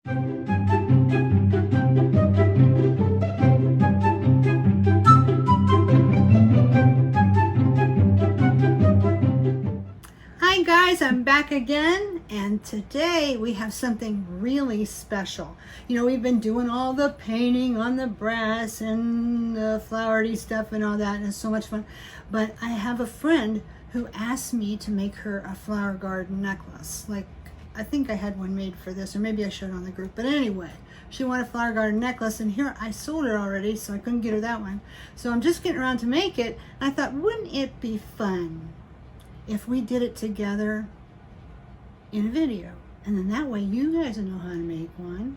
Hi guys, I'm back again, and today we have something really special. You know, we've been doing all the painting on the brass and the flowery stuff and all that, and it's so much fun. But I have a friend who asked me to make her a flower garden necklace. Like, I think I had one made for this, or maybe I showed it on the group. But anyway, she wanted a flower garden necklace, and here I sold her already, so I couldn't get her that one. So I'm just getting around to make it. I thought, wouldn't it be fun if we did it together in a video? And then that way you guys know how to make one,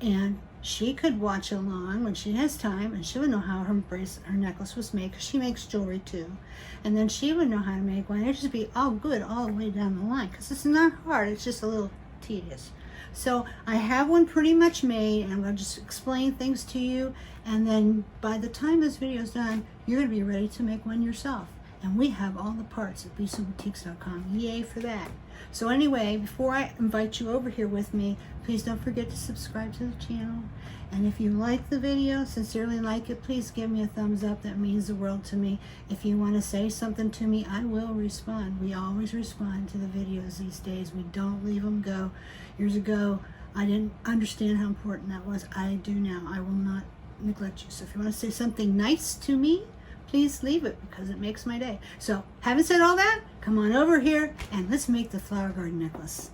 and she could watch along when she has time, and she would know how her necklace was made, because she makes jewelry too. And then she would know how to make one. It'd just be all good all the way down the line, because it's not hard, it's just a little tedious. So I have one pretty much made, and I'm going to just explain things to you, and then by the time this video is done, you're going to be ready to make one yourself. And we have all the parts at BeSoBoutiques.com. Yay for that. So anyway, before I invite you over here with me, please don't forget to subscribe to the channel. And if you like the video, sincerely like it, please give me a thumbs up. That means the world to me. If you want to say something to me, I will respond. We always respond to the videos these days. We don't leave them go. Years ago, I didn't understand how important that was. I do now. I will not neglect you. So if you want to say something nice to me, please leave it, because it makes my day. So, having said all that, come on over here and let's make the flower garden necklace.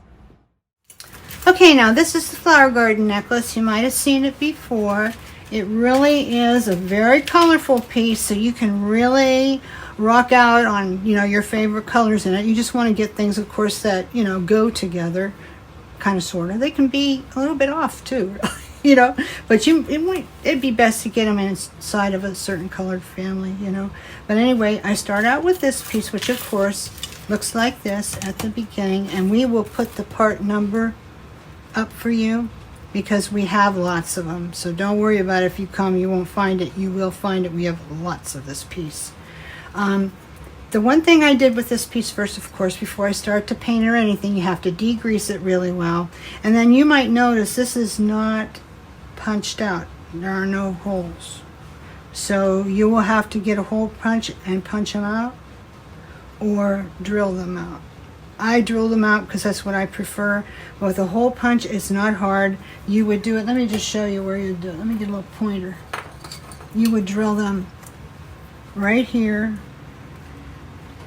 Okay, now this is the flower garden necklace. You might have seen it before. It really is a very colorful piece, so you can really rock out on, you know, your favorite colors in it. You just want to get things, of course, that, you know, go together, kind of, sort of. They can be a little bit off too. You know, but it'd be best to get them inside of a certain colored family, you know. But anyway, I start out with this piece, which of course looks like this at the beginning, and we will put the part number up for you because we have lots of them. So don't worry about it. If you come, you won't find it. You will find it. We have lots of this piece. The one thing I did with this piece first, of course, before I start to paint or anything, you have to degrease it really well. And then you might notice this is not punched out. There are no holes. So you will have to get a hole punch and punch them out, or drill them out. I drill them out because that's what I prefer. But with a hole punch, it's not hard. You would do it. Let me just show you where you do it. Let me get a little pointer. You would drill them right here,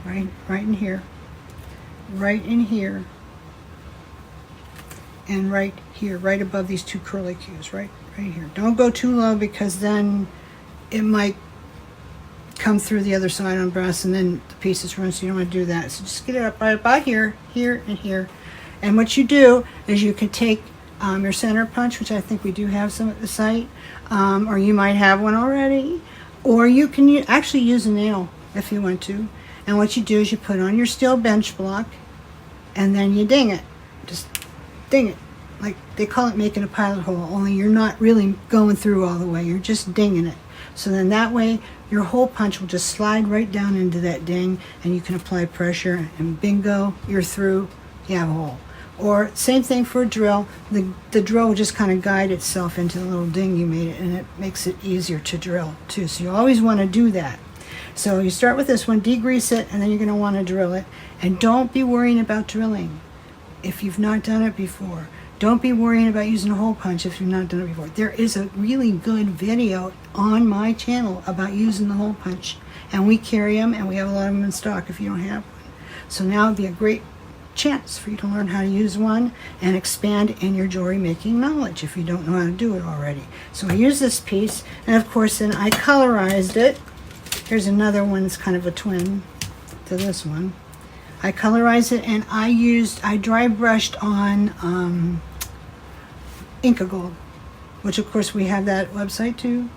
right in here, right in here, and right here, right above these two curly cues, right here. Don't go too low, because then it might come through the other side on brass and then the pieces run, so you don't want to do that. So just get it up right about here, here, and here. And what you do is you can take your center punch, which I think we do have some at the site, or you might have one already, or you can actually use a nail if you want to. And what you do is you put on your steel bench block, and then you ding it. Just ding it. Like, they call it making a pilot hole, only you're not really going through all the way. You're just dinging it. So then that way, your hole punch will just slide right down into that ding, and you can apply pressure, and bingo, you're through. You have a hole. Or same thing for a drill. The drill will just kind of guide itself into the little ding you made it, and it makes it easier to drill too. So you always want to do that. So you start with this one, degrease it, and then you're going to want to drill it. And don't be worrying about drilling if you've not done it before. Don't be worrying about using a hole punch if you've not done it before. There is a really good video on my channel about using the hole punch. And we carry them, and we have a lot of them in stock if you don't have one. So now would be a great chance for you to learn how to use one and expand in your jewelry making knowledge if you don't know how to do it already. So I use this piece, and of course then I colorized it. Here's another one that's kind of a twin to this one. I colorized it, and I dry brushed on Inca Gold, which of course we have that website too.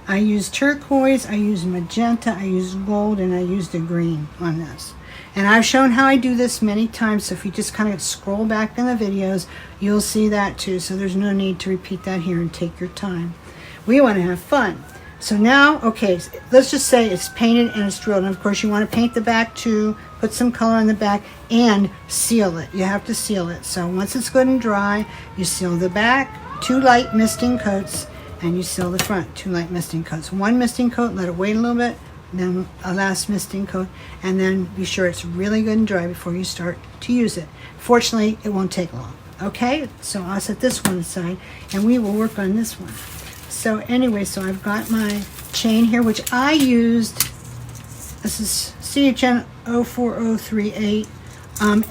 I used turquoise, I used magenta, I used gold, and I used a green on this. And I've shown how I do this many times, so if you just kind of scroll back in the videos, you'll see that too. So there's no need to repeat that here and take your time. We want to have fun. So now, okay, let's just say it's painted and it's drilled. And of course you want to paint the back too, put some color on the back, and seal it. You have to seal it. So once it's good and dry, you seal the back, 2 light misting coats, and you seal the front, 2 light misting coats. 1 misting coat, let it wait a little bit, then a last misting coat, and then be sure it's really good and dry before you start to use it. Fortunately, it won't take long. Okay, so I'll set this one aside, and we will work on this one. So anyway, so I've got my chain here, which I used. This is CHN 04038.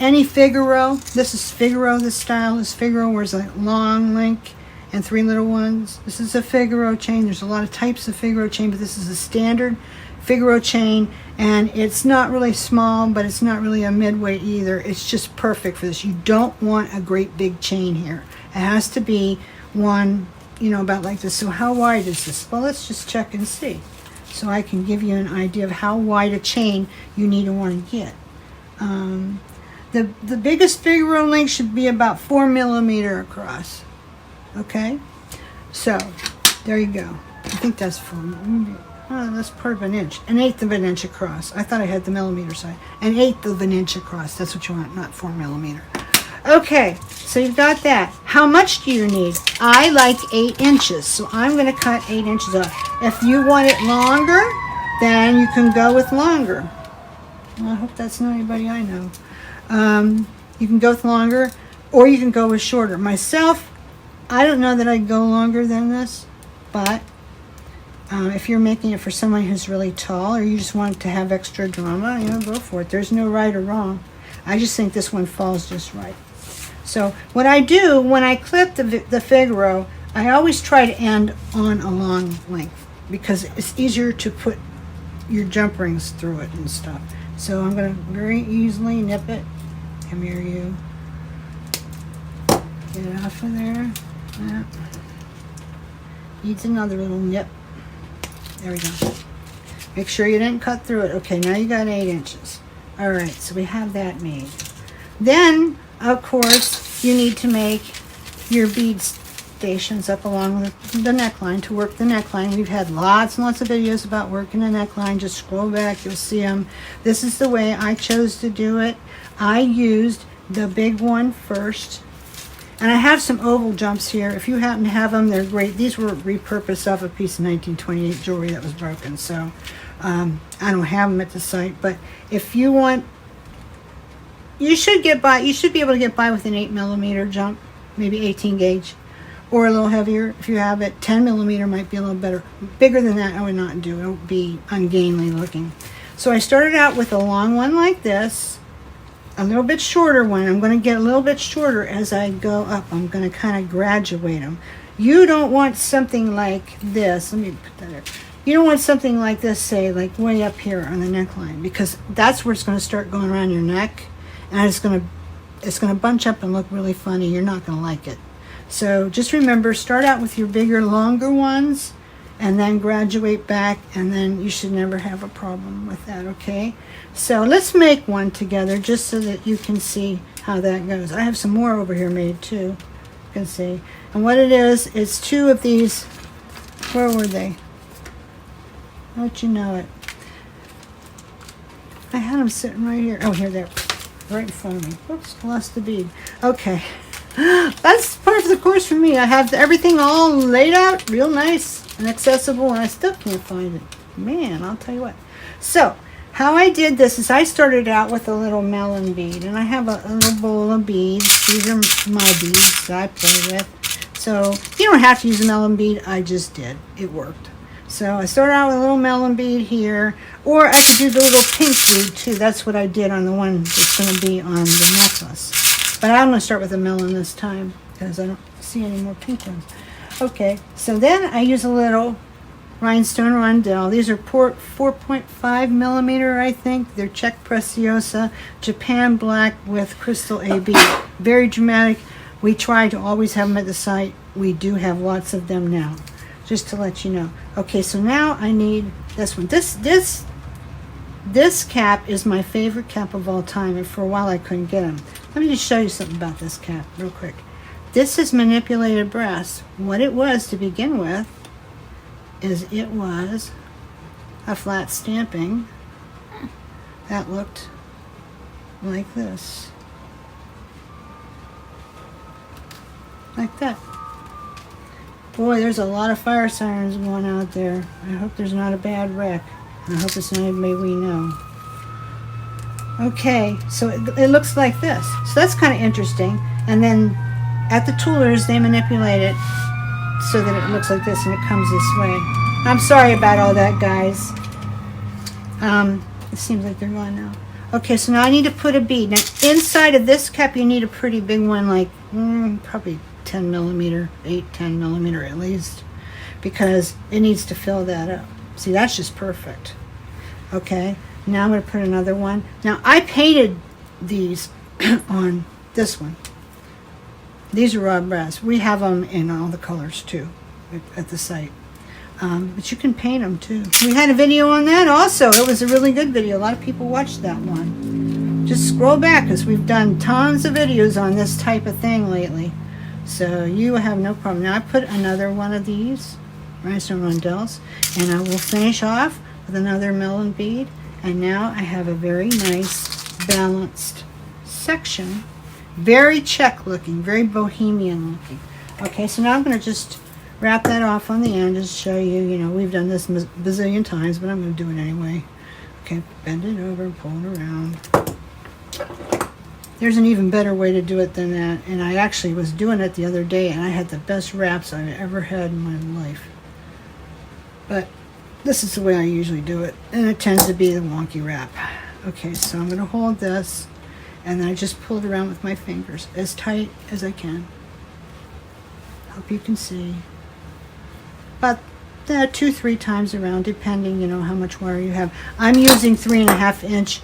Any Figaro. This is Figaro. This style is Figaro, where it's a long link and 3 little ones. This is a Figaro chain. There's a lot of types of Figaro chain, but this is a standard Figaro chain, and it's not really small, but it's not really a midweight either. It's just perfect for this. You don't want a great big chain here. It has to be one, you know, about like this. So how wide is this? Well, let's just check and see, so I can give you an idea of how wide a chain you need to want to get. The biggest Figaro link should be about 4 millimeter across. Okay, so there you go. I think that's 4. Oh, that's part of an inch. 1/8 of an inch across. I thought I had the millimeter side. 1/8 of an inch across. That's what you want, not 4 millimeter. Okay, so you've got that. How much do you need? I like 8 inches, so I'm going to cut 8 inches off. If you want it longer, then you can go with longer. Well, I hope that's not anybody I know. You can go with longer, or you can go with shorter. Myself, I don't know that I'd go longer than this, but if you're making it for someone who's really tall, or you just want to have extra drama, you know, go for it. There's no right or wrong. I just think this one falls just right. So what I do when I clip the Figaro, I always try to end on a long length, because it's easier to put your jump rings through it and stuff. So I'm going to very easily nip it. Come here, you. Get it off of there. Yeah. Needs another little nip. There we go. Make sure you didn't cut through it. Okay, now you got 8 inches. All right, so we have that made. Then, of course, you need to make your bead stations up along the neckline to work the neckline. We've had lots and lots of videos about working the neckline. Just scroll back, you'll see them. This is the way I chose to do it. I used the big one first. And I have some oval jumps here. If you happen to have them, they're great. These were repurposed off a piece of 1928 jewelry that was broken. So I don't have them at the site. But if you want, you should get by. You should be able to get by with an 8 millimeter jump, maybe 18 gauge, or a little heavier if you have it. 10 millimeter might be a little better. Bigger than that, I would not do. It would be ungainly looking. So I started out with a long one like this. A little bit shorter one. I'm going to get a little bit shorter as I go up. I'm going to kind of graduate them. You don't want something like this. Let me put that there. You don't want something like this, say, like way up here on the neckline, because that's where it's going to start going around your neck, and it's going to bunch up and look really funny. You're not going to like it. So just remember, start out with your bigger, longer ones, and then graduate back, and then you should never have a problem with that, okay? So let's make one together just so that you can see how that goes. I have some more over here made too, you can see. And what it is, it's 2 of these. Where were they? Don't you know it? I had them sitting right here. Oh, here, they're right in front of me. Oops, lost the bead. Okay. That's part of the course for me. I have everything all laid out real nice and accessible, and I still can't find it. Man, I'll tell you what. So how I did this is I started out with a little melon bead, and I have a little bowl of beads. These are my beads that I play with. So you don't have to use a melon bead. I just did. It worked. So I started out with a little melon bead here, or I could do the little pink bead too. That's what I did on the one that's going to be on the necklace. But I'm going to start with a melon this time because I don't see any more pink ones. Okay, so then I use a little Rhinestone Rondelle. These are 4.5 millimeter, I think. They're Czech Preciosa, Japan black with crystal AB. Very dramatic. We try to always have them at the site. We do have lots of them now, just to let you know. Okay, so now I need this one. This cap is my favorite cap of all time, and for a while I couldn't get them. Let me just show you something about this cap real quick. This is manipulated brass. What it was to begin with is it was a flat stamping that looked like this. Like that. Boy, there's a lot of fire sirens going out there. I hope there's not a bad wreck. I hope it's not anybody we know. Okay, so it looks like this. So that's kind of interesting. And then at the toolers, they manipulate it so that it looks like this and it comes this way. I'm sorry about all that, guys. It seems like they're gone now. Okay, so now I need to put a bead. Now, inside of this cap, you need a pretty big one, like probably 10 millimeter, 10 millimeter at least, because it needs to fill that up. See, that's just perfect. Okay, now I'm going to put another one. Now, I painted these on this one. These are raw brass. We have them in all the colors, too, at the site. But you can paint them, too. We had a video on that also. It was a really good video. A lot of people watched that one. Just scroll back, because we've done tons of videos on this type of thing lately. So you have no problem. Now I put another one of these Rhinestone Rondelles, and I will finish off with another melon bead. And now I have a very nice balanced section. Very Czech looking, very bohemian looking. Okay, so now I'm going to just wrap that off on the end and show you, you know, we've done this a bazillion times, but I'm going to do it anyway. Okay, bend it over, pull it around. There's an even better way to do it than that, and I actually was doing it the other day, and I had the best wraps I've ever had in my life. But this is the way I usually do it, and it tends to be the wonky wrap. Okay, so I'm going to hold this, and then I just pull it around with my fingers as tight as I can. Hope you can see. About 2-3 times around, depending, you know, how much wire you have. I'm using 3.5-inch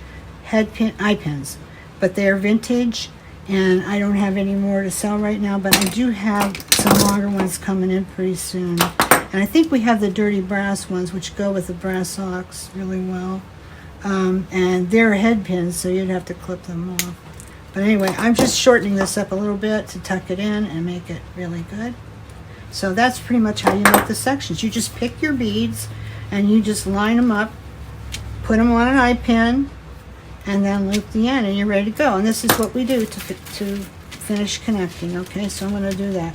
eye pins, but they're vintage, and I don't have any more to sell right now, but I do have some longer ones coming in pretty soon. And I think we have the dirty brass ones, which go with the brass socks really well. And they're head pins, so you'd have to clip them off. But anyway, I'm just shortening this up a little bit to tuck it in and make it really good. So that's pretty much how you make the sections. You just pick your beads, and you just line them up, put them on an eye pin, and then loop the end, and you're ready to go. And this is what we do to finish connecting. Okay, so I'm going to do that.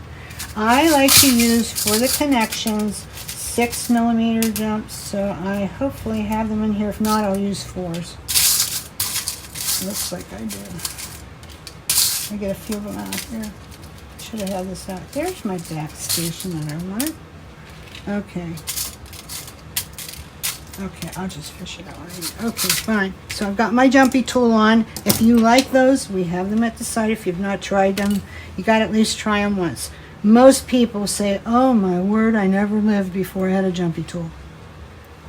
I like to use, for the connections, 6 millimeter jumps, so I hopefully have them in here. If not, I'll use 4s. Looks like I do. I get a few of them out here. Should have had this out. There's my back station that I wanted. Okay. Okay, I'll just fish it out. Okay, fine. So I've got my jumpy tool on. If you like those, we have them at the site. If you've not tried them, you got to at least try them once. Most people say, oh my word, I never lived before I had a jumpy tool.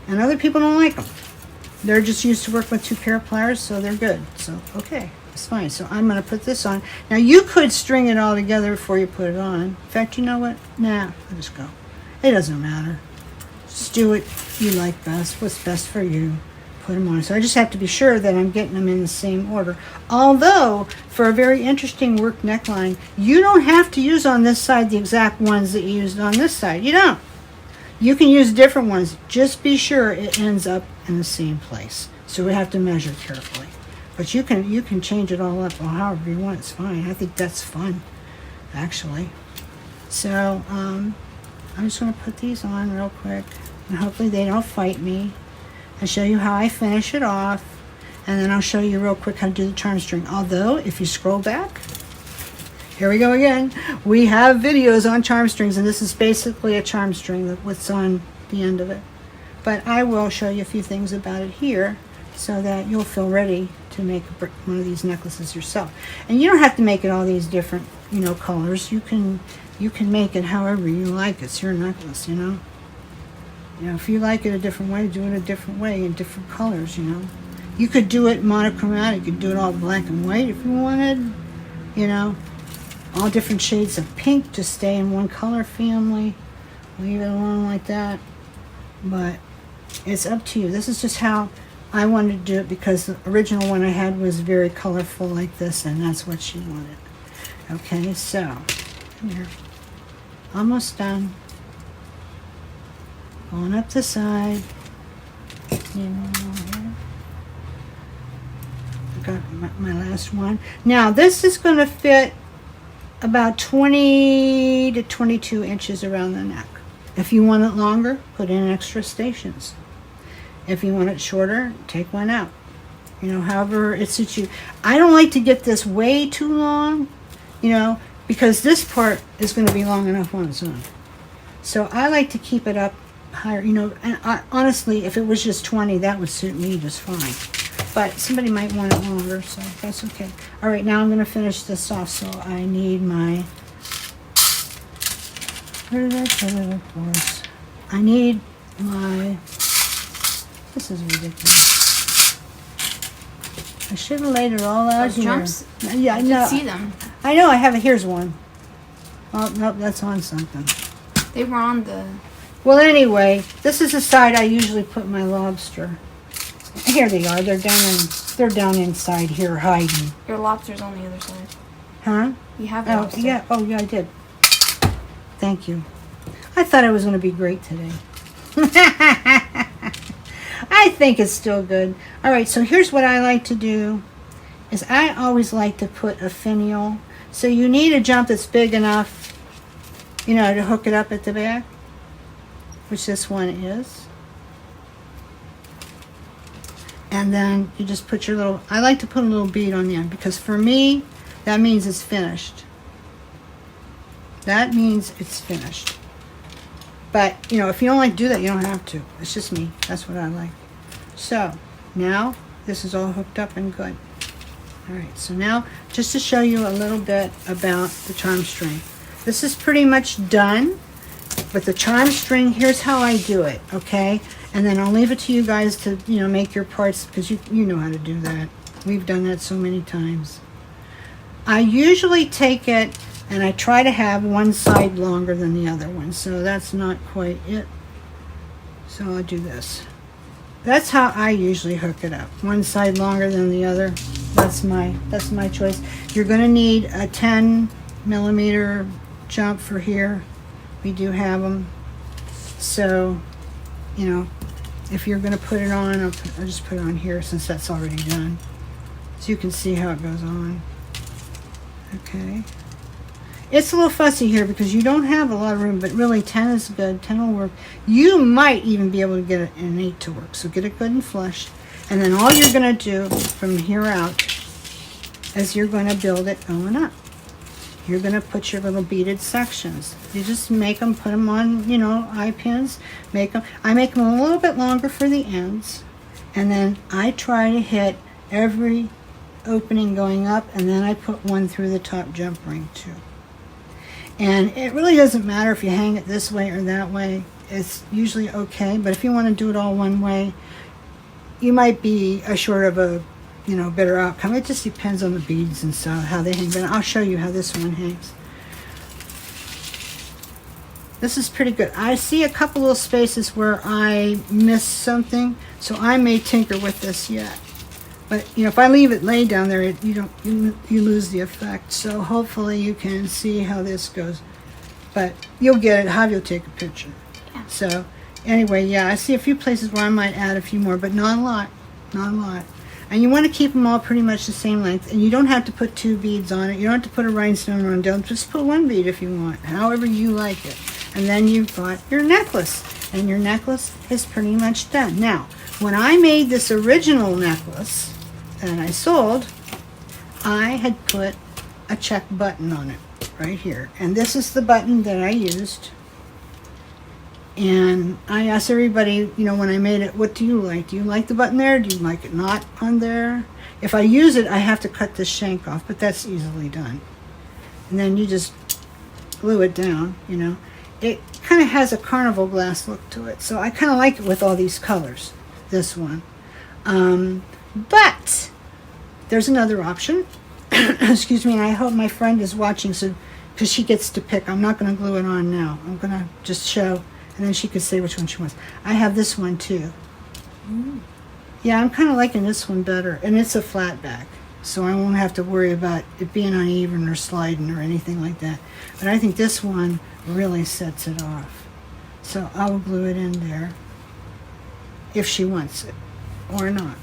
And other people don't like them. They're just used to work with 2 pair of pliers, so they're good. So, okay, it's fine. So I'm going to put this on. Now, you could string it all together before you put it on. In fact, you know what? Nah, I'll just go. It doesn't matter. Just do what you like best, what's best for you. Put them on. So I just have to be sure that I'm getting them in the same order. Although, for a very interesting work neckline, you don't have to use on this side the exact ones that you used on this side. You don't. You can use different ones. Just be sure it ends up in the same place. So we have to measure carefully. But you can change it all up or however you want. It's fine. I think that's fun, actually. So I'm just going to put these on real quick, and hopefully they don't fight me. I'll show you how I finish it off, and then I'll show you real quick how to do the charm string. Although, if you scroll back, here we go again. We have videos on charm strings, and this is basically a charm string with what's on the end of it. But I will show you a few things about it here so that you'll feel ready to make one of these necklaces yourself. And you don't have to make it all these different, you know, colors. You can make it however you like. It's your necklace, you know. You know, if you like it a different way, do it a different way in different colors, you know. You could do it monochromatic. You could do it all black and white if you wanted, you know. All different shades of pink to stay in one color family. Leave it alone like that. But it's up to you. This is just how I wanted to do it, because the original one I had was very colorful like this, and that's what she wanted. Okay, so, come here. Almost done. going up the side. You know, I got my last one. Now this is going to fit about 20 to 22 inches around the neck. If you want it longer, put in extra stations. If you want it shorter, take one out. You know, however it suits you. I don't like to get this way too long, you know, because this part is going to be long enough on its own. So I like to keep it up higher, you know, and honestly, if it was just 20, that would suit me just fine. But somebody might want it longer, so that's okay. All right, now I'm going to finish this off, so I need my, where did I put it, of course? I need my, this is ridiculous. I should have laid it all out here. Jumps? Yeah, I know. See them. I know, I have it. Here's one. Oh, nope, that's on something. They were on the... Well, anyway, this is the side I usually put my lobster. Here they are. They're down inside here hiding. Your lobster's on the other side. Huh? You have Oh, lobster. yeah. Oh, yeah, I did. Thank you. I thought it was going to be great today. I think it's still good. All right, so here's what I like to do. Is I always like to put a finial. So you need a jump that's big enough, you know, to hook it up at the back, which this one is. And then you just put your little, I like to put a little bead on the end because for me, that means it's finished. That means it's finished. But, you know, if you don't like to do that, you don't have to. It's just me. That's what I like. So, now, this is all hooked up and good. Alright, so now, just to show you a little bit about the charm string. This is pretty much done. But the charm string, here's how I do it, okay? And then I'll leave it to you guys to, you know, make your parts, because you know how to do that. We've done that so many times. I usually take it and I try to have one side longer than the other one, so that's not quite it. So I'll do this. That's how I usually hook it up. One side longer than the other. That's my choice. You're going to need a 10 millimeter jump for here. We do have them. So, you know, if you're going to put it on, I'll just put it on here since that's already done. So you can see how it goes on. Okay. It's a little fussy here because you don't have a lot of room, but really 10 is good. 10 will work. You might even be able to get an 8 to work. So get it good and flush. And then all you're going to do from here out is you're going to build it going up. You're going to put your little beaded sections. You just make them, put them on, you know, eye pins. I make them a little bit longer for the ends. And then I try to hit every opening going up, and then I put one through the top jump ring too. And it really doesn't matter if you hang it this way or that way. It's usually okay, but if you want to do it all one way, you might be assured of a, you know, better outcome. It just depends on the beads and stuff, how they hang. But I'll show you how this one hangs. This is pretty good. I see a couple little spaces where I missed something, so I may tinker with this yet. But, you know, if I leave it laid down there, you lose the effect. So hopefully you can see how this goes. But you'll get it. How you'll take a picture. Yeah. So anyway, yeah, I see a few places where I might add a few more, but not a lot. Not a lot. And you want to keep them all pretty much the same length. And you don't have to put 2 beads on it. You don't have to put a rhinestone rondelle. Just put 1 bead if you want, however you like it. And then you've got your necklace. And your necklace is pretty much done. Now, when I made this original necklace that I sold, I had put a check button on it right here. And this is the button that I used. And I asked everybody, you know, when I made it, what do you like? Do you like the button there? Do you like it not on there? If I use it, I have to cut this shank off, but that's easily done. And then you just glue it down, you know. It kind of has a carnival glass look to it, so I kind of like it with all these colors, this one. But there's another option. Excuse me, and I hope my friend is watching, so because she gets to pick. I'm not going to glue it on now. I'm going to just show, and then she can say which one she wants. I have this one too. Yeah, I'm kind of liking this one better, and it's a flat back, so I won't have to worry about it being uneven or sliding or anything like that. But I think this one really sets it off. So I'll glue it in there if she wants it or not.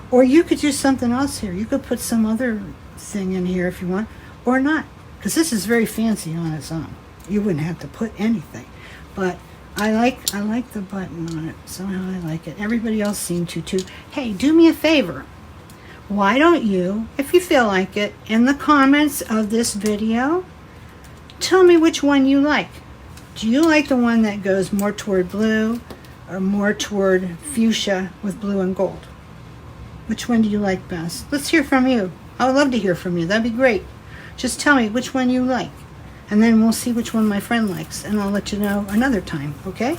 Or you could do something else here. You could put some other thing in here if you want, or not, because this is very fancy on its own. You wouldn't have to put anything, but I like the button on it. Somehow I like it. Everybody else seemed to too. Hey, do me a favor. Why don't you, if you feel like it, in the comments of this video, tell me which one you like. Do you like the one that goes more toward blue or more toward fuchsia with blue and gold? Which one do you like best? Let's hear from you. I would love to hear from you. That'd be great. Just tell me which one you like, and then we'll see which one my friend likes, and I'll let you know another time, okay?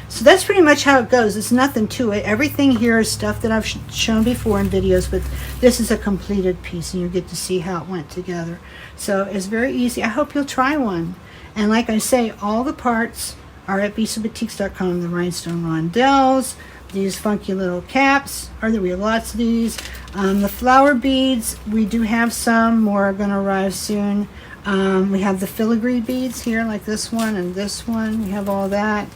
So that's pretty much how it goes. It's nothing to it. Everything here is stuff that I've shown before in videos, but this is a completed piece, and you get to see how it went together. So it's very easy. I hope you'll try one. And like I say, all the parts are at BeSoBoutiques.com. The Rhinestone Rondelles, these funky little caps, there we have lots of these. The flower beads, we do have some. More are going to arrive soon. We have the filigree beads here, like this one and this one. We have all that.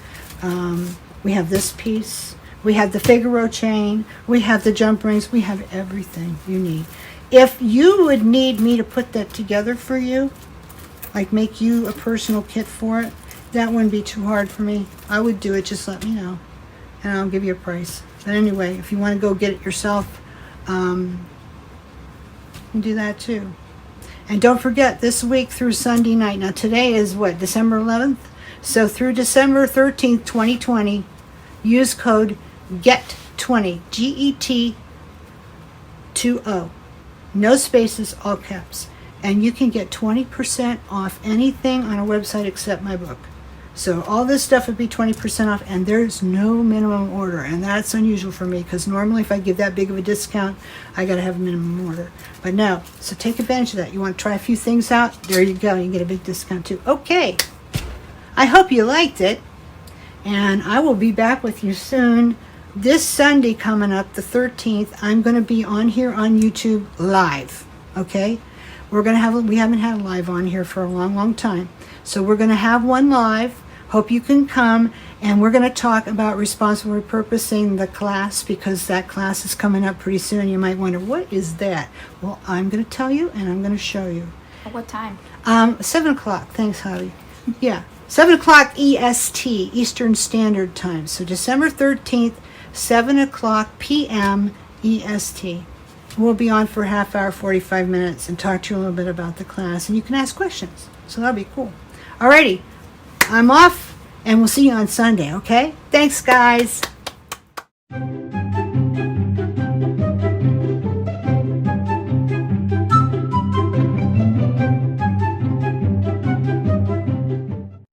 We have this piece. We have the Figaro chain. We have the jump rings. We have everything you need. If you would need me to put that together for you, like make you a personal kit for it, that wouldn't be too hard for me. I would do it. Just let me know, and I'll give you a price. But anyway, if you want to go get it yourself, you can do that too. And don't forget, this week through Sunday night. Now today is what, December 11th? So through December 13th, 2020, use code GET20, GET20. No spaces, all caps. And you can get 20% off anything on our website except my book. So all this stuff would be 20% off, and there's no minimum order. And that's unusual for me, because normally if I give that big of a discount, I got to have a minimum order. But no, so take advantage of that. You want to try a few things out? There you go. You get a big discount too. Okay. I hope you liked it, and I will be back with you soon. This Sunday coming up, the 13th, I'm going to be on here on YouTube live, okay? We haven't had a live on here for a long, long time. So we're going to have one live. Hope you can come, and we're going to talk about responsible repurposing, the class, because that class is coming up pretty soon. You might wonder, what is that? Well, I'm going to tell you, and I'm going to show you. At what time? 7 o'clock. Thanks, Holly. Yeah. 7 o'clock EST, Eastern Standard Time. So December 13th, 7 o'clock p.m. EST. We'll be on for a half hour, 45 minutes, and talk to you a little bit about the class. And you can ask questions. So that'll be cool. Alrighty. I'm off, and we'll see you on Sunday, okay? Thanks, guys.